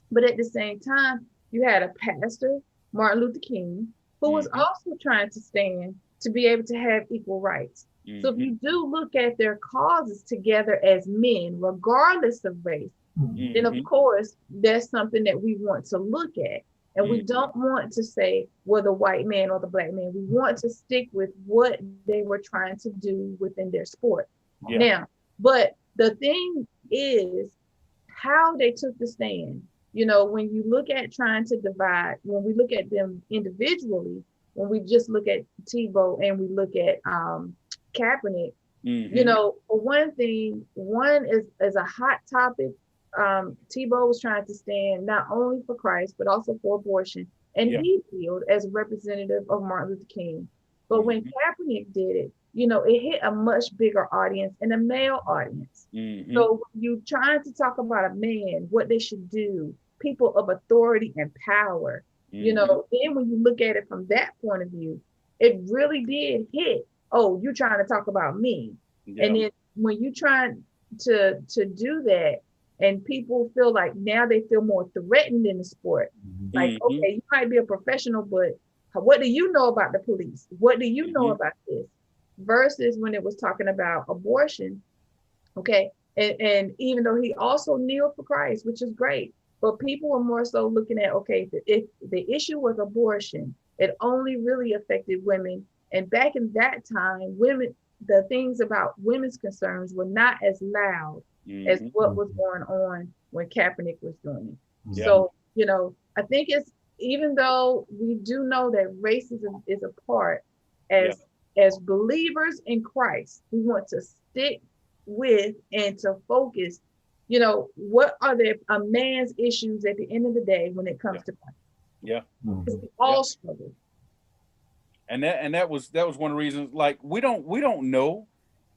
But at the same time, you had a pastor, Martin Luther King, who was also trying to stand to be able to have equal rights. So if you do look at their causes together as men, regardless of race, then of course, that's something that we want to look at. And we don't want to say, well, the white man or the black man. We want to stick with what they were trying to do within their sport. Now, but the thing is how they took the stand. You know, when you look at trying to divide, when we look at them individually, when we just look at Tebow and we look at Kaepernick, you know, for one thing, one is a hot topic. Tebow was trying to stand not only for Christ, but also for abortion. And he fielded as a representative of Martin Luther King. But when Kaepernick did it, you know, it hit a much bigger audience and a male audience. So when you're trying to talk about a man, what they should do, people of authority and power, you know, then when you look at it from that point of view, it really did hit, oh, you're trying to talk about me. And then when you try to do that, and people feel like now they feel more threatened in the sport. Like, okay, you might be a professional, but what do you know about the police? What do you know about this? Versus when it was talking about abortion, okay? And even though he also kneeled for Christ, which is great, but people were more so looking at, okay, if the issue was abortion, it only really affected women. And back in that time, women, the things about women's concerns were not as loud as what was going on when Kaepernick was doing it. So, you know, I think it's, even though we do know that racism is a part, as believers in Christ, we want to stick with and to focus, you know, what are a man's issues at the end of the day when it comes to Christ? Because we all struggle. And that was one of the reasons, like, we don't know,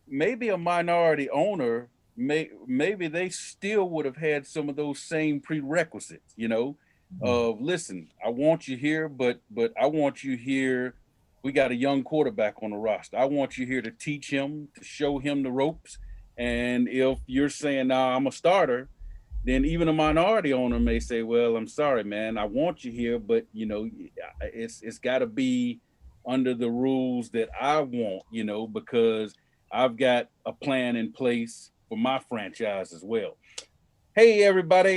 maybe a minority owner, maybe they still would have had some of those same prerequisites, you know, of listen, I want you here, but I want you here. We got a young quarterback on the roster. I want you here to teach him, to show him the ropes. And if you're saying, nah, I'm a starter, then even a minority owner may say, well, I'm sorry, man, I want you here, but you know, it's got to be under the rules that I want, you know, because I've got a plan in place for my franchise as well. Hey, everybody,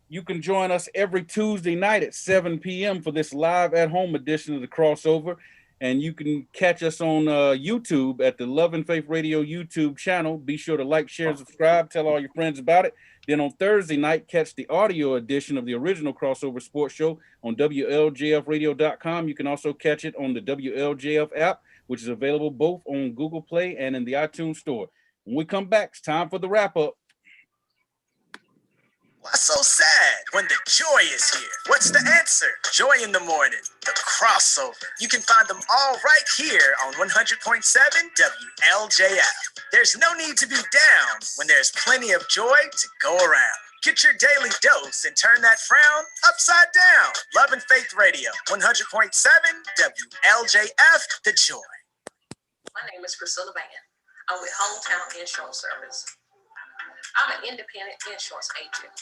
you can join us every Tuesday night at 7 p.m. for this live at home edition of the Crossover. And you can catch us on YouTube at the Love and Faith Radio YouTube channel. Be sure to like, share, and subscribe. Tell all your friends about it. Then on Thursday night, catch the audio edition of the original Crossover Sports Show on WLJFradio.com. You can also catch it on the WLJF app, which is available both on Google Play and in the iTunes Store. When we come back, it's time for the wrap-up. What's so sad when the joy is here? What's the answer? Joy in the morning, the Crossover. You can find them all right here on 100.7 WLJF. There's no need to be down when there's plenty of joy to go around. Get your daily dose and turn that frown upside down. Love and Faith Radio, 100.7 WLJF, the joy. My name is Priscilla Van. I'm with Hometown Insurance Service. I'm an independent insurance agent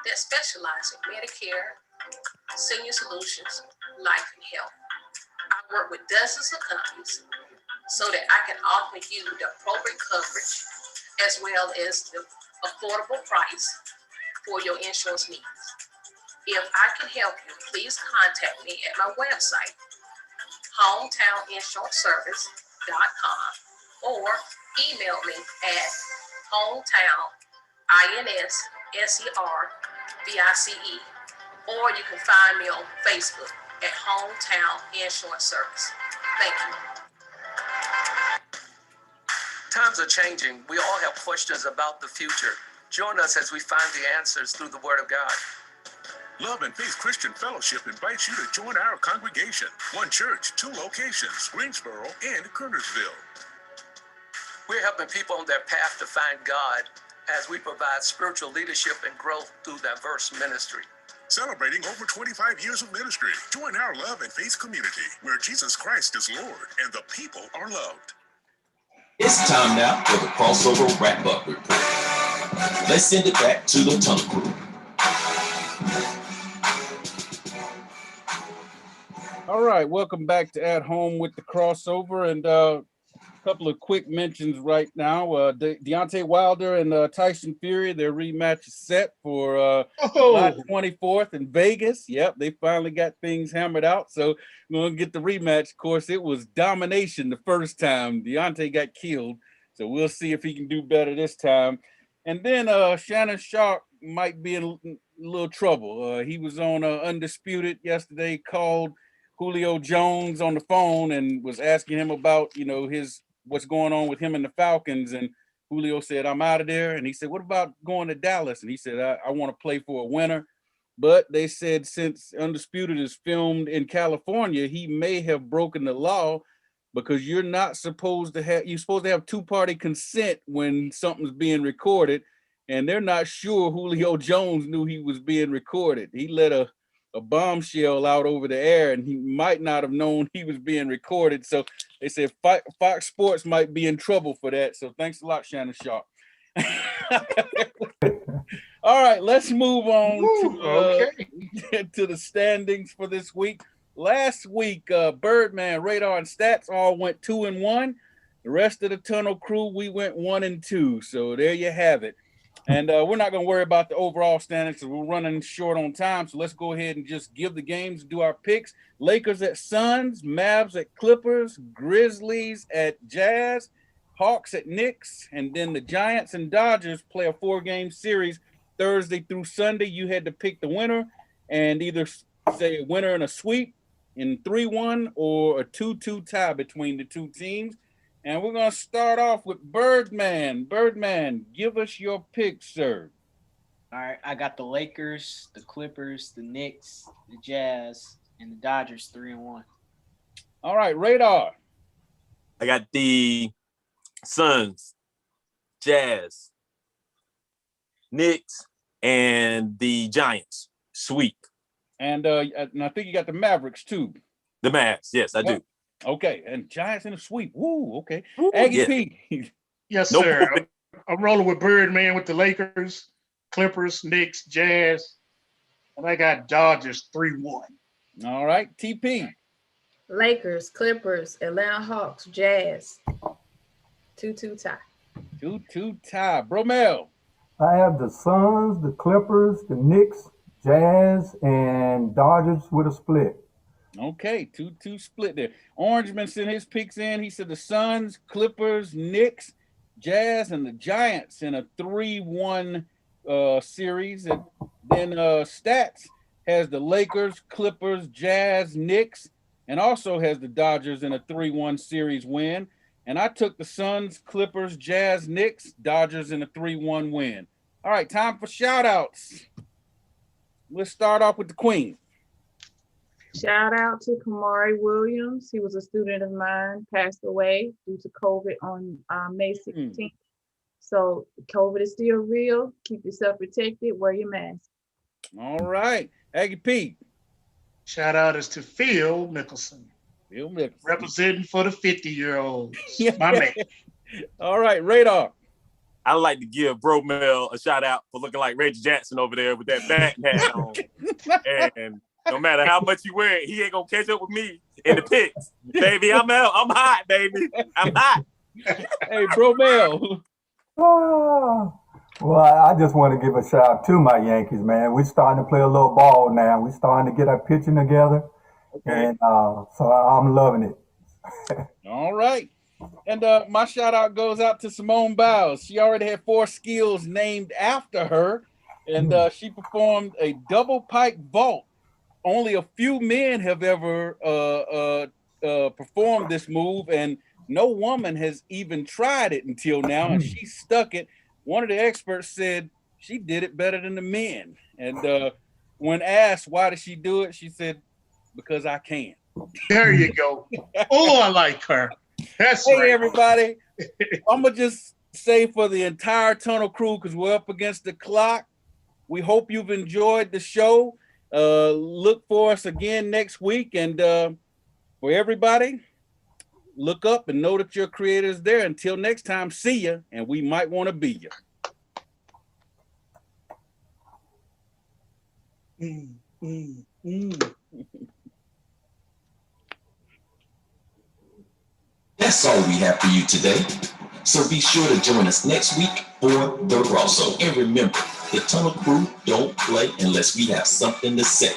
that specializes in Medicare, senior solutions, life and health. I work with dozens of companies so that I can offer you the appropriate coverage as well as the affordable price for your insurance needs. If I can help you, please contact me at my website, hometowninsuranceservice.com, or email me at hometowninservice, or you can find me on Facebook at Hometown Insurance Service. Thank you. Times are changing. We all have questions about the future. Join us as we find the answers through the Word of God. Love and Faith Christian Fellowship invites you to join our congregation. One church, 2 locations, Greensboro and Kernersville. We're helping people on their path to find God as we provide spiritual leadership and growth through diverse ministry. Celebrating over 25 years of ministry. Join our Love and Faith community where Jesus Christ is Lord and the people are loved. It's time now for the Crossover Wrap-Up Report. Let's send it back to the Tunnel Crew. All right, welcome back to At Home with the Crossover, and a couple of quick mentions right now. Deontay Wilder and Tyson Fury, their rematch is set for July 24th in Vegas. Yep, they finally got things hammered out, so we're going to get the rematch. Of course, it was domination the first time. Deontay got killed, so we'll see if he can do better this time. And then Shannon Sharp might be in a little trouble. He was on Undisputed yesterday, called Julio Jones on the phone and was asking him about, what's going on with him and the Falcons. And Julio said, I'm out of there. And he said, what about going to Dallas? And he said, I want to play for a winner. But they said since Undisputed is filmed in California, he may have broken the law because you're supposed to have two-party consent when something's being recorded. And they're not sure Julio Jones knew he was being recorded. He let a bombshell out over the air, and he might not have known he was being recorded. So they said Fox Sports might be in trouble for that. So thanks a lot, Shannon Sharp. All right, let's move on to the standings for this week. Last week, Birdman, Radar, and Stats all went 2-1. The rest of the Tunnel Crew, we went 1-2. So there you have it. And we're not going to worry about the overall standings because we're running short on time. So let's go ahead and just give the games, do our picks. Lakers at Suns, Mavs at Clippers, Grizzlies at Jazz, Hawks at Knicks, and then the Giants and Dodgers play a 4-game series Thursday through Sunday. You had to pick the winner and either say a winner and a sweep in 3-1 or a 2-2 tie between the two teams. And we're going to start off with Birdman. Birdman, give us your picks, sir. All right, I got the Lakers, the Clippers, the Knicks, the Jazz, and the Dodgers 3-1. All right, Radar. I got the Suns, Jazz, Knicks, and the Giants. Sweep. And I think you got the Mavericks, too. The Mavs, yes, I do. Okay, and Giants in a sweep. Woo, okay. Aggie P. Yes, sir. I'm rolling with Birdman with the Lakers, Clippers, Knicks, Jazz, and I got Dodgers 3-1. All right, TP. Lakers, Clippers, Atlanta Hawks, Jazz, 2-2 tie. 2-2 tie. Bromel. I have the Suns, the Clippers, the Knicks, Jazz, and Dodgers with a split. Okay, 2-2 split there. Orangeman sent his picks in. He said the Suns, Clippers, Knicks, Jazz, and the Giants in a 3-1 series. And then Stats has the Lakers, Clippers, Jazz, Knicks, and also has the Dodgers in a 3-1 series win. And I took the Suns, Clippers, Jazz, Knicks, Dodgers in a 3-1 win. All right, time for shout-outs. Let's start off with the Queen. Shout out to Kamari Williams. He was a student of mine, passed away due to COVID on May 16th. So COVID is still real. Keep yourself protected. Wear your mask. All right. Aggie P. Shout out is to Phil Mickelson. Phil Mickelson. Representing for the 50-year-olds. My man. All right, Radar. I'd like to give Bromel a shout out for looking like Reggie Jackson over there with that bat hat on. And no matter how much you wear it, he ain't gonna catch up with me in the pits. Baby, I'm out. I'm hot, baby. I'm hot. Hey, Bromel. Well, I just want to give a shout out to my Yankees, man. We're starting to play a little ball now. We're starting to get our pitching together. Okay. And so I'm loving it. All right. And my shout out goes out to Simone Biles. She already had 4 skills named after her. And she performed a double pike vault. Only a few men have ever performed this move, and no woman has even tried it until now, and she stuck it. One of the experts said she did it better than the men. And when asked why did she do it, she said, because I can. There you go. Oh, I like her. That's hey, right. everybody. I'm going to just say for the entire Tunnel Crew, because we're up against the clock, we hope you've enjoyed the show. Look for us again next week. And for everybody, look up and know that your creator is there. Until next time, see ya, and we might want to be ya. That's all we have for you today. So be sure to join us next week for The Crossover. And remember, the Tunnel Crew don't play unless we have something to say.